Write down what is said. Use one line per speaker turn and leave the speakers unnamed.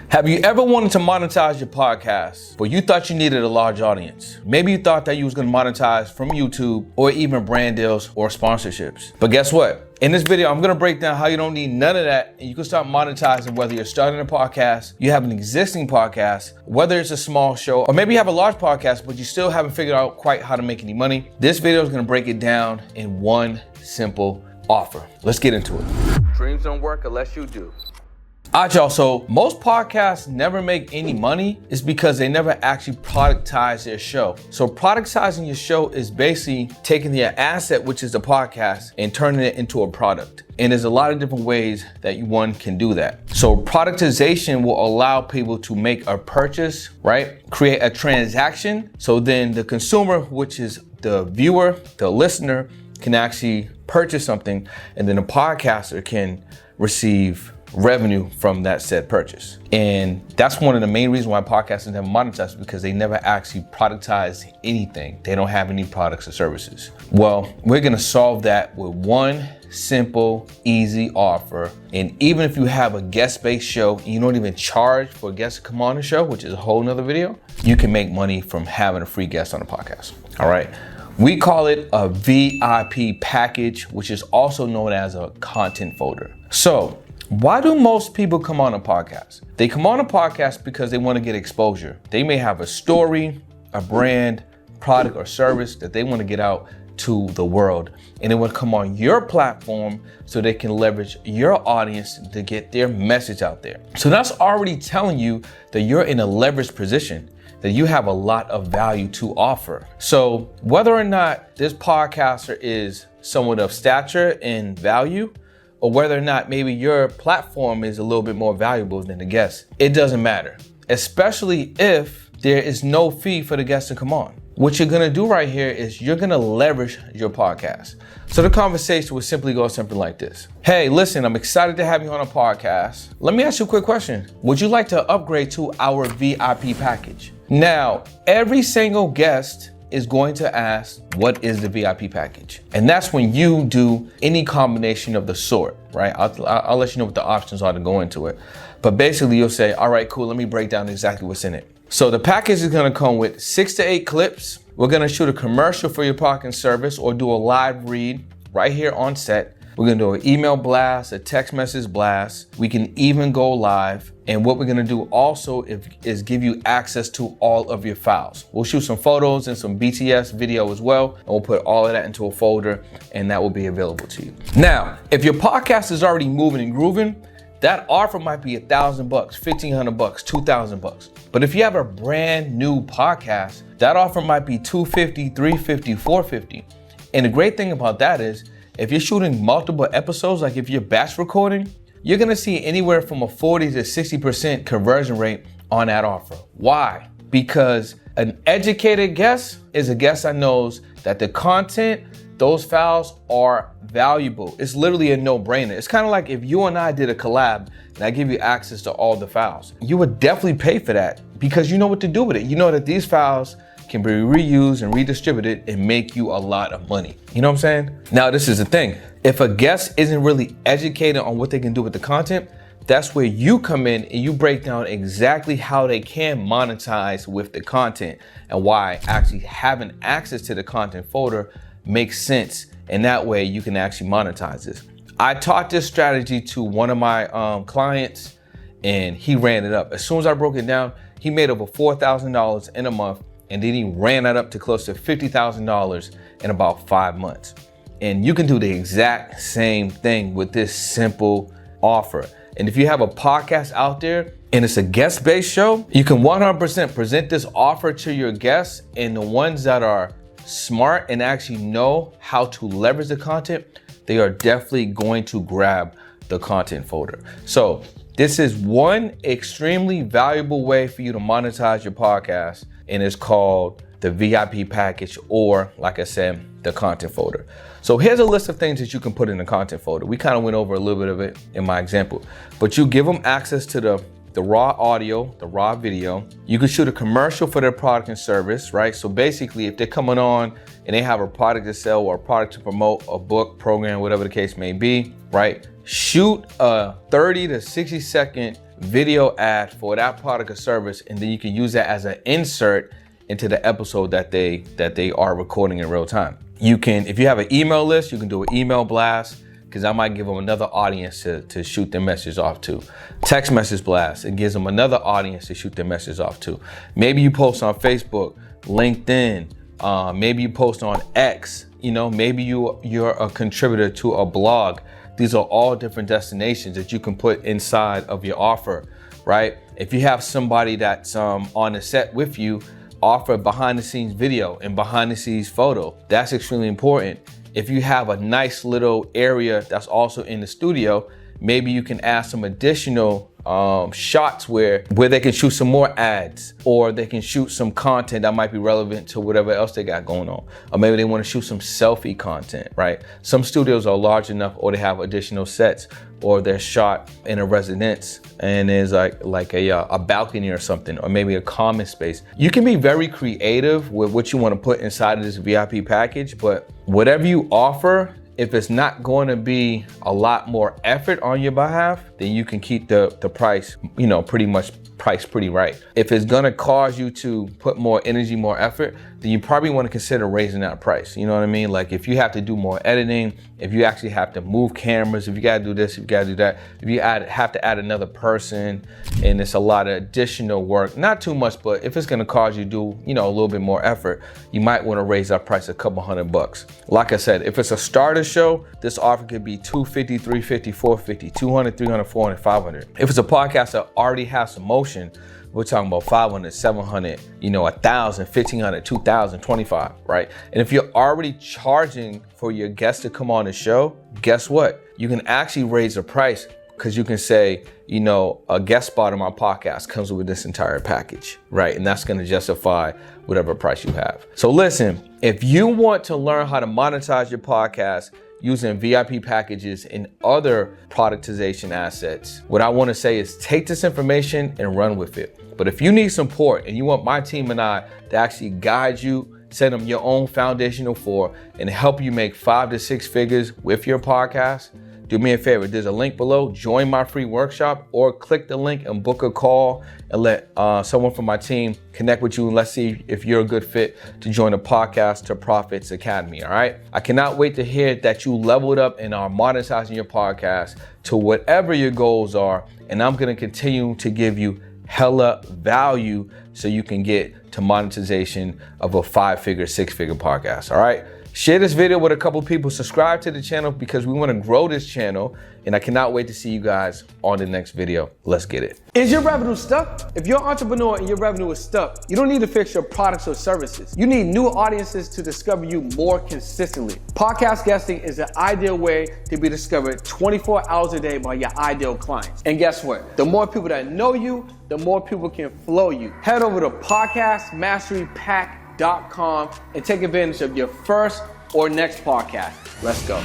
Have you ever wanted to monetize your podcast, but you thought you needed a large audience? Maybe you thought that you was gonna monetize from YouTube or even brand deals or sponsorships. But guess what? In this video, I'm gonna break down how you don't need none of that and you can start monetizing whether you're starting a podcast, you have an existing podcast, whether it's a small show, or maybe you have a large podcast, but you still haven't figured out quite how to make any money. This video is gonna break it down in one simple offer. Let's get into it. Dreams don't work unless you do. Alright, y'all, so most podcasts never make any money is because they never actually productize their show. So productizing your show is basically taking the asset, which is the podcast, and turning it into a product. And there's a lot of different ways that one can do that. So productization will allow people to make a purchase, right? Create a transaction. So then the consumer, which is the viewer, the listener, can actually purchase something, and then the podcaster can receive revenue from that said purchase. And that's one of the main reasons why podcasters never monetize, because they never actually productize anything. They don't have any products or services. Well, we're gonna solve that with one simple, easy offer. And even if you have a guest-based show and you don't even charge for a guest to come on the show, which is a whole nother video, you can make money from having a free guest on a podcast. All right. We call it a VIP package, which is also known as a content folder. So why do most people come on a podcast? They come on a podcast because they want to get exposure. They may have a story, a brand, product, or service that they want to get out to the world. And they want to come on your platform so they can leverage your audience to get their message out there. So that's already telling you that you're in a leveraged position, that you have a lot of value to offer. So whether or not this podcaster is someone of stature and value, or whether or not maybe your platform is a little bit more valuable than the guest, it doesn't matter, especially if there is no fee for the guest to come on. What you're gonna do right here is you're gonna leverage your podcast. So the conversation would simply go something like this. Hey, listen, I'm excited to have you on a podcast. Let me ask you a quick question. Would you like to upgrade to our VIP package? Now, every single guest is going to ask, what is the VIP package? And that's when you do any combination of the sort, right? I'll let you know what the options are to go into it. But basically you'll say, all right, cool, let me break down exactly what's in it. So the package is gonna come with 6 to 8 clips. We're gonna shoot a commercial for your podcast service or do a live read right here on set. We're gonna do an email blast, a text message blast. We can even go live. And what we're gonna do also is give you access to all of your files. We'll shoot some photos and some BTS video as well, and we'll put all of that into a folder, and that will be available to you. Now, if your podcast is already moving and grooving, that offer might be $1,000, $1,500, $2,000. But if you have a brand new podcast, that offer might be $250, $350, $450. And the great thing about that is, if you're shooting multiple episodes, like if you're batch recording, you're gonna see anywhere from a 40 to 60% conversion rate on that offer. Why? Because an educated guest is a guest that knows that the content, those files are valuable. It's literally a no-brainer. It's kind of like if you and I did a collab and I give you access to all the files. You would definitely pay for that because you know what to do with it. You know that these files can be reused and redistributed and make you a lot of money. You know what I'm saying? Now, this is the thing. If a guest isn't really educated on what they can do with the content, that's where you come in and you break down exactly how they can monetize with the content and why actually having access to the content folder makes sense. And that way you can actually monetize this. I taught this strategy to one of my clients and he ran it up. As soon as I broke it down, he made over $4,000 in a month. And then he ran that up to close to $50,000 in about 5 months. And you can do the exact same thing with this simple offer. And if you have a podcast out there and it's a guest-based show, you can 100% present this offer to your guests, and the ones that are smart and actually know how to leverage the content, they are definitely going to grab the content folder. So this is one extremely valuable way for you to monetize your podcast, and it's called the VIP package, or like I said, the content folder. So here's a list of things that you can put in the content folder. We kind of went over a little bit of it in my example, but you give them access to the raw audio, the raw video. You can shoot a commercial for their product and service, right? So basically, if they're coming on and they have a product to sell or a product to promote, a book, program, whatever the case may be, right? Shoot a 30 to 60 second video ad for that product or service, and then you can use that as an insert into the episode that they are recording in real time. You can, if you have an email list, you can do an email blast, because I might give them another audience to shoot their message off to. Text message blast, it gives them another audience to shoot their message off to. Maybe you post on Facebook, LinkedIn, maybe you post on X, maybe you're a contributor to a blog. These are all different destinations that you can put inside of your offer, right? If you have somebody that's on the set with you, offer behind the scenes video and behind the scenes photo. That's extremely important. If you have a nice little area that's also in the studio, maybe you can add some additional shots where they can shoot some more ads, or they can shoot some content that might be relevant to whatever else they got going on. Or maybe they want to shoot some selfie content, right? Some studios are large enough, or they have additional sets, or they're shot in a residence and there's like a balcony or something, or maybe a common space. You can be very creative with what you want to put inside of this VIP package, but whatever you offer, if it's not going to be a lot more effort on your behalf, then you can keep the price, pretty much priced pretty right. If it's gonna cause you to put more energy, more effort, then you probably want to consider raising that price. You know what I mean? Like if you have to do more editing, if you actually have to move cameras, if you gotta do this, if you gotta do that, if you have to add another person, and it's a lot of additional work, not too much, but if it's gonna cause you to do, a little bit more effort, you might want to raise that price a couple $100. Like I said, if it's a starter show, this offer could be $250, $350, $450, $200, $300, $400, $500. If it's a podcast that already has some motion, we're talking about $500, $700, $1,000, $1,500, $2,000, $25, right? And if you're already charging for your guests to come on the show, guess what? You can actually raise the price, because you can say, a guest spot on my podcast comes with this entire package, right? And that's going to justify whatever price you have. So listen, if you want to learn how to monetize your podcast using VIP packages and other productization assets, what I want to say is take this information and run with it. But if you need support and you want my team and I to actually guide you, set them your own foundational for, and help you make 5 to 6 figures with your podcast, do me a favor, there's a link below, join my free workshop, or click the link and book a call and let someone from my team connect with you, and let's see if you're a good fit to join the Podcast to Profits Academy, all right? I cannot wait to hear that you leveled up and are monetizing your podcast to whatever your goals are, and I'm gonna continue to give you hella value so you can get to monetization of a 5-figure, 6-figure podcast, all right? Share this video with a couple people, subscribe to the channel, because we want to grow this channel, and I cannot wait to see you guys on the next video. Let's get it.
Is your revenue stuck? If you're an entrepreneur and your revenue is stuck, you don't need to fix your products or services. You need new audiences to discover you more consistently. Podcast guesting is the ideal way to be discovered 24 hours a day by your ideal clients. And guess what? The more people that know you, the more people can flow you. Head over to podcastmasterypack.com and take advantage of your first or next podcast. Let's go.